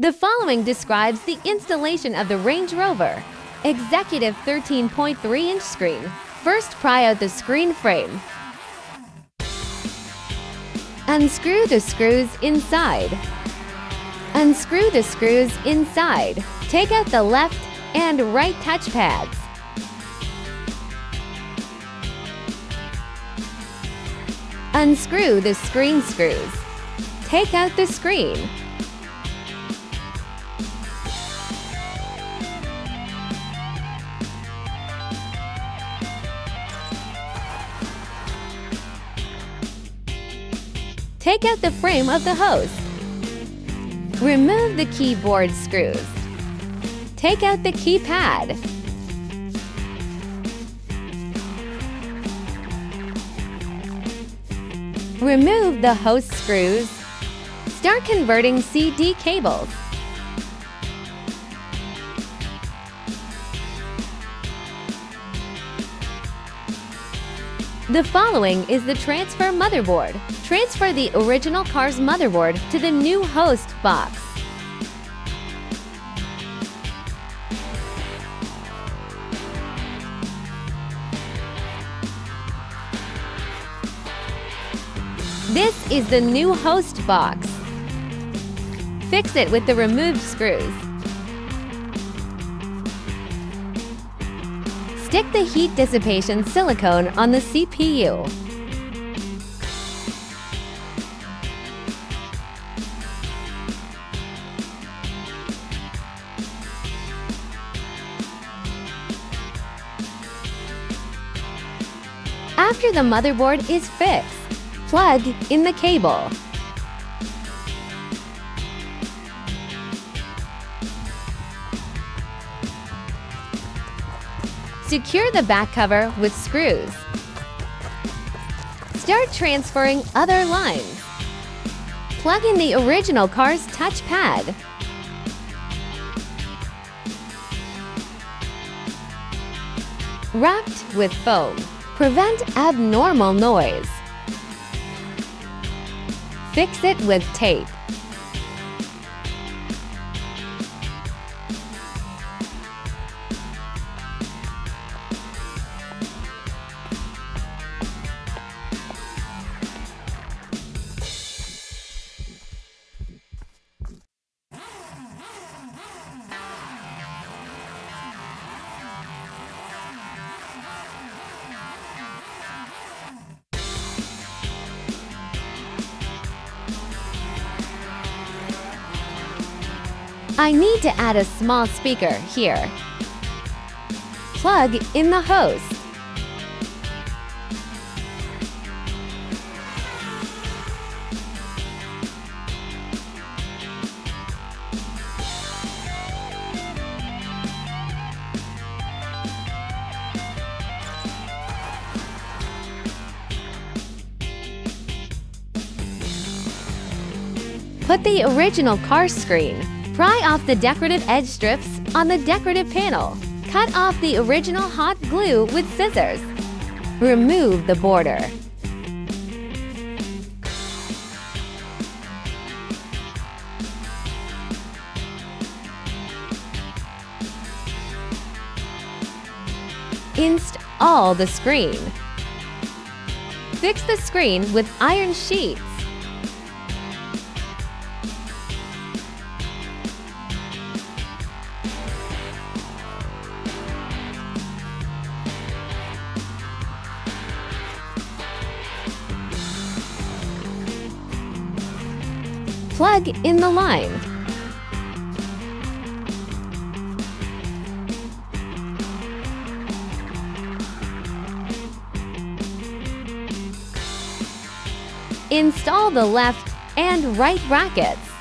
The following describes the installation of the Range Rover Executive 13.3-inch screen. First, pry out the screen frame. Unscrew the screws inside. Unscrew the screws inside. Take out the left and right touchpads. Unscrew the screen screws. Take out the screen. Take out the frame of the host. Remove the keyboard screws. Take out the keypad. Remove the host screws. Start converting CD cables. The following is the transfer motherboard. Transfer the original car's motherboard to the new host box. This is the new host box. Fix it with the removed screws. Stick the heat dissipation silicone on the CPU. After the motherboard is fixed, plug in the cable. Secure the back cover with screws. Start transferring other lines. Plug in the original car's touchpad. Wrapped with foam. Prevent abnormal noise. Fix it with tape. I need to add a small speaker here. Plug in the host. Put the original car screen. Pry off the decorative edge strips on the decorative panel. Cut off the original hot glue with scissors. Remove the border. Install the screen. Fix the screen with iron sheets. Plug in the line. Install the left and right brackets.